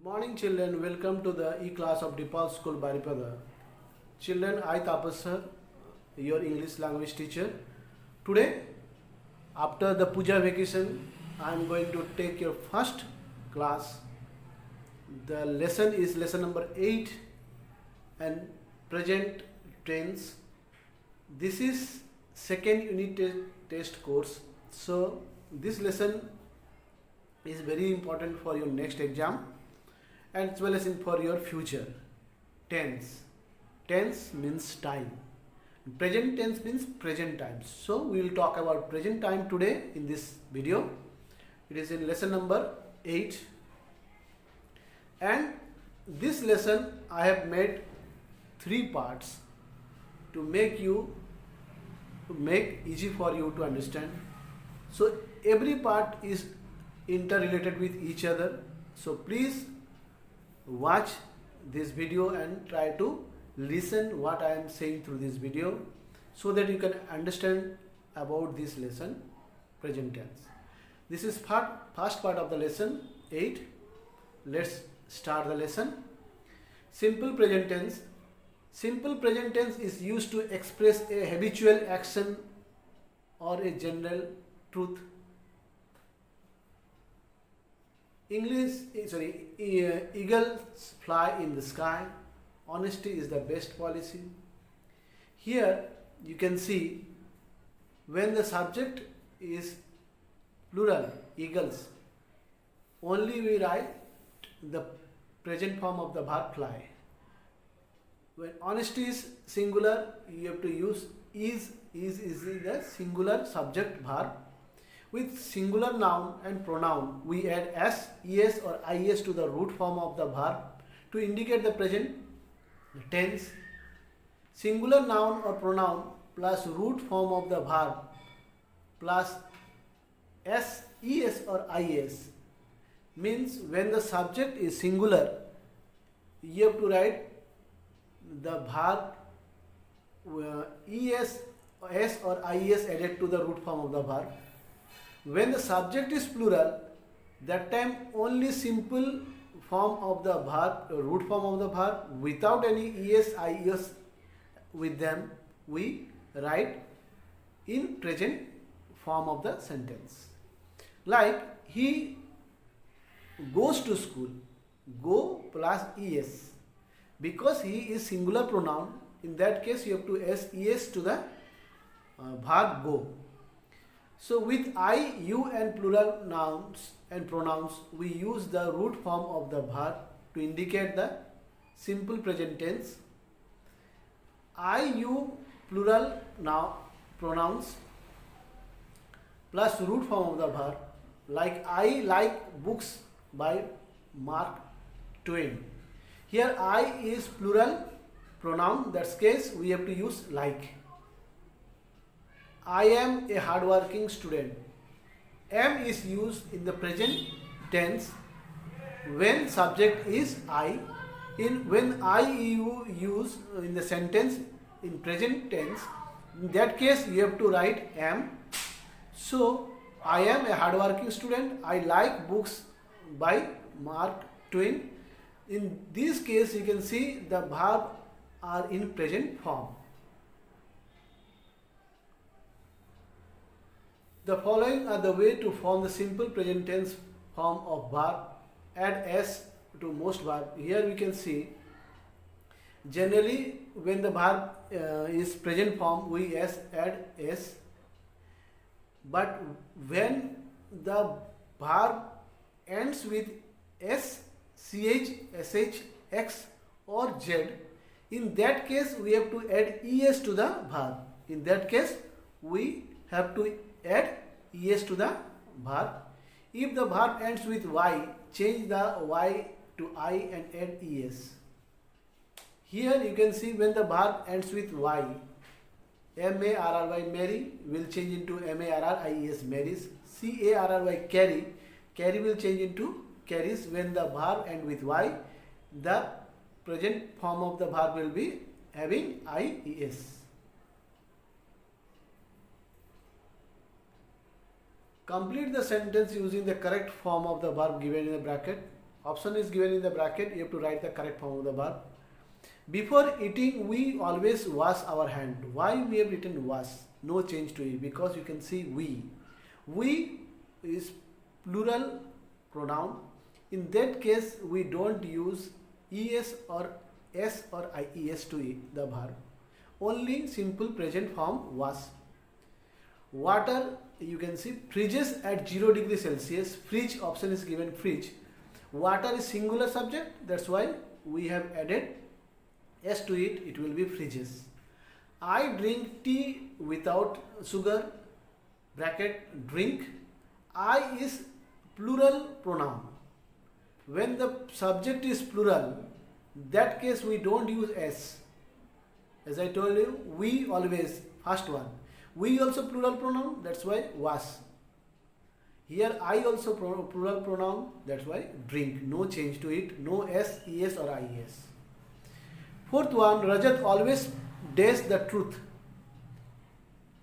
Morning children, welcome to the e-class of Dipal School Baripada. Children, I Tapas sir, your English language teacher. Today, after the puja vacation, I am going to take your first class. The lesson is lesson number 8 and present tense. This is second unit test course. So this lesson is very important for your next exam as well as for your future. Tense. Tense means time. Present tense means present time. So we will talk about present time today in this video. It is in lesson number 8. And this lesson I have made 3 parts to make easy for you to understand. So every part is interrelated with each other. So please watch this video and try to listen what I am saying through this video so that you can understand about this lesson, present tense. This is first part of the lesson 8. Let's start the lesson. Simple present tense. Simple present tense is used to express a habitual action or a general truth. Eagles fly in the sky. Honesty is the best policy. Here you can see when the subject is plural, eagles, only we write the present form of the verb fly. When honesty is singular, you have to use is the singular subject verb. With singular noun and pronoun, we add s, es or is to the root form of the verb to indicate the present tense. Singular noun or pronoun plus root form of the verb plus s, es or is means when the subject is singular, you have to write the verb es, s or is added to the root form of the verb. When the subject is plural, that time only simple form of the verb, root form of the verb without any es, is with them, we write in present form of the sentence. Like he goes to school, go plus es. Because he is singular pronoun, in that case you have to add es to the verb go. So with I, you and plural nouns and pronouns, we use the root form of the verb to indicate the simple present tense. I, you, plural pronouns plus root form of the verb, like I like books by Mark Twain. Here I is plural pronoun, that's case we have to use like. I am a hardworking student. Am is used in the present tense when subject is I. When I, you use in the sentence in present tense, in that case you have to write am. So I am a hardworking student. I like books by Mark Twain. In this case you can see the verb are in present form. The following are the way to form the simple present tense form of verb. Add s to most verb. Here we can see generally when the verb is present form we add s, but when the verb ends with s, ch, sh, x or z, in that case we have to add es to the verb. In that case we have to add es to the verb. If the verb ends with y, change the y to I and add es. Here you can see when the verb ends with y, marry, Mary will change into marries, marries. Carry, carry will change into carries. When the verb ends with y, the present form of the verb will be having is. Complete the sentence using the correct form of the verb given in the bracket. Option is given in the bracket. You have to write the correct form of the verb. Before eating, we always wash our hand. Why we have written wash? No change to it, because you can see we. We is plural pronoun. In that case, we don't use es or s or ies to it, the verb. Only simple present form wash. Water, you can see, freezes at 0 degree Celsius. Fridge, option is given fridge. Water is singular subject, that's why we have added s to it, it will be freezes. I drink tea without sugar, bracket drink. I is plural pronoun. When the subject is plural, that case we don't use s. As I told you, we always, first one. We also plural pronoun, that's why was. Here I also plural pronoun, that's why drink. No change to it, no s, es or ies. Fourth one, Rajat always dares the truth.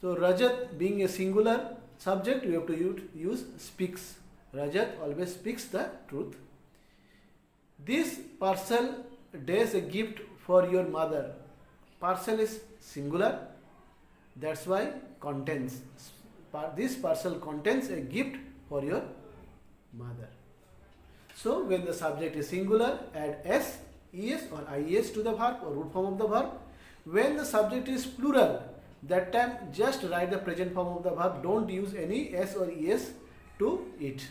So Rajat being a singular subject, we have to use speaks. Rajat always speaks the truth. This parcel dares a gift for your mother. Parcel is singular, that's why contains. This parcel contains a gift for your mother. So when the subject is singular, add s, es or ies to the verb or root form of the verb. When the subject is plural, that time just write the present form of the verb. Don't use any s or es to it.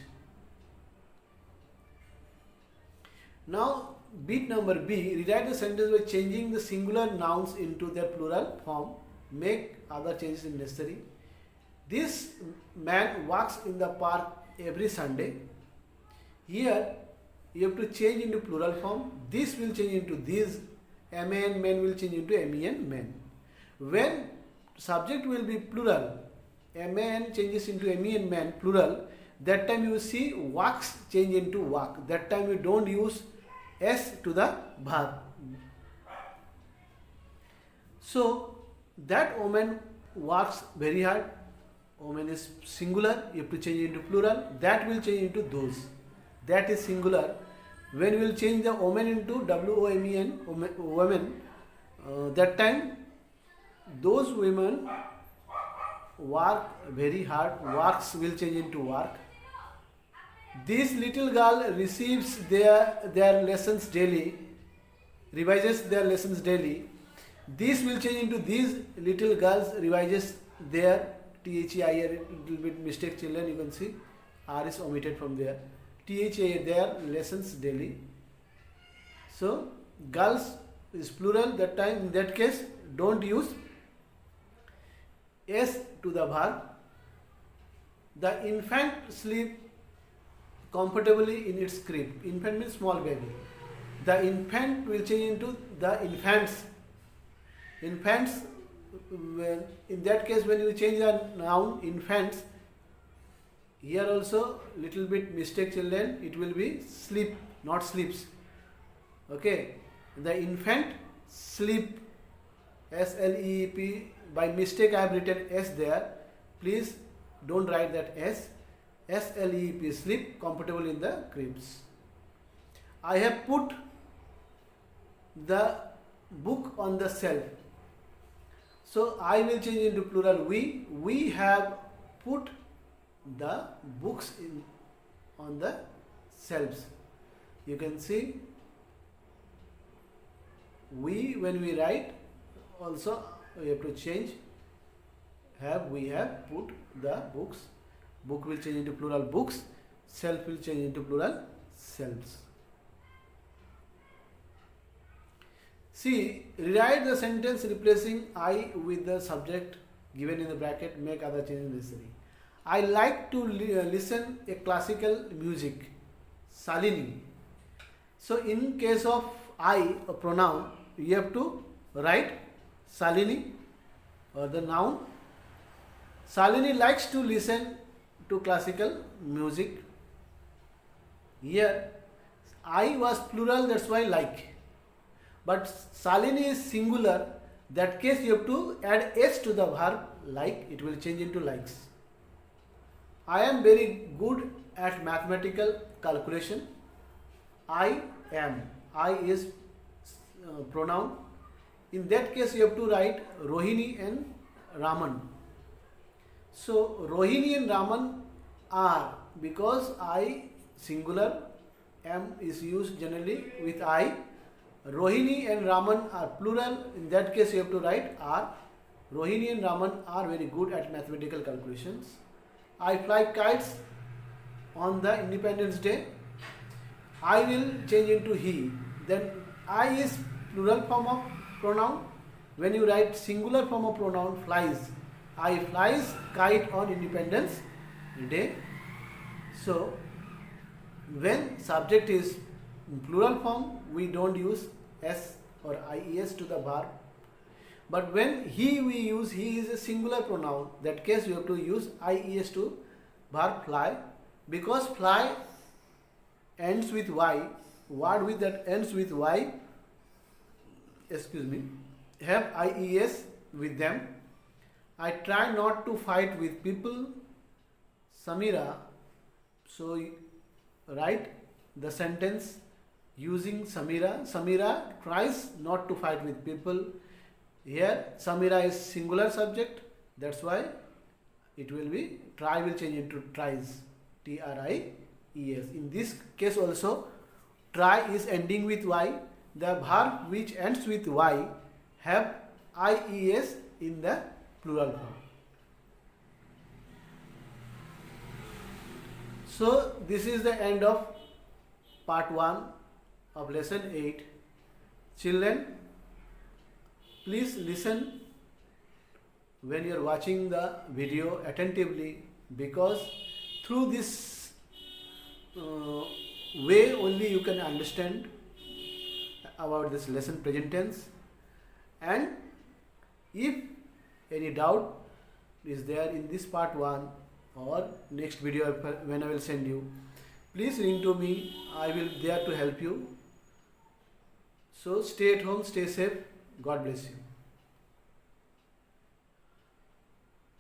Now bit number B, rewrite the sentence by changing the singular nouns into their plural form. Make other changes if necessary. This man walks in the park every Sunday. Here you have to change into plural form. This will change into these. Man, men will change into men, men. When subject will be plural, man changes into men, man, plural. That time you see walks change into walk. That time you don't use s to the verb. So that woman works very hard. Woman is singular, you have to change into plural. That will change into those. That is singular. When we will change the woman into women, women, that time those women work very hard. Works will change into work. This little girl receives their lessons daily, revises their lessons daily. This will change into these little girls revises their THEIR, little bit mistake children, you can see R is omitted from there. THEIR, their lessons daily. So girls is plural, that time in that case don't use s to the verb. The infant sleep comfortably in its crib. Infant means small baby. The infant will change into the infants. Infants, in that case when you change the noun infants, here also little bit mistake children, it will be sleep, not sleeps. Okay, the infant sleep, SLEEP, by mistake I have written S there. Please don't write that S. SLEEP, sleep comfortable in the cribs. I have put the book on the shelf. So I will change into plural we. We have put the books on the shelves. You can see we, when we write also we have to change we have put the books. Book will change into plural books. Shelf will change into plural shelves. See, rewrite the sentence replacing I with the subject given in the bracket. Make other changes necessary. I like to listen a classical music. Salini. So in case of I, a pronoun, you have to write Salini or the noun. Salini likes to listen to classical music. Here I was plural, that's why like. But Salini is singular, that case you have to add s to the verb like, it will change into likes. I am very good at mathematical calculation. I am. I is pronoun. In that case, you have to write Rohini and Raman. So Rohini and Raman are, because I singular, am is used generally with I. Rohini and Raman are plural. In that case, you have to write are. Rohini and Raman are very good at mathematical calculations. I fly kites on the Independence Day. I will change into he. Then I is plural form of pronoun. When you write singular form of pronoun, flies. I flies kite on Independence Day. So when subject is in plural form, we don't use s or ies to the verb. But when he we use, he is a singular pronoun. That case you have to use ies to verb fly, because fly ends with y. Word with that ends with y, have ies with them. I try not to fight with people. Samira. So write the sentence using Samira. Samira tries not to fight with people. Here Samira is singular subject. That's why it will be try will change into tries. T-R-I-E-S. In this case also, try is ending with y. The verb which ends with y have ies in the plural form. So this is the end of part 1 of lesson 8. Children, please listen when you are watching the video attentively, because through this way only you can understand about this lesson present tense. And if any doubt is there in this part 1 or next video when I will send you, please ring to me. I will there to help you. So stay at home, stay safe. God bless you.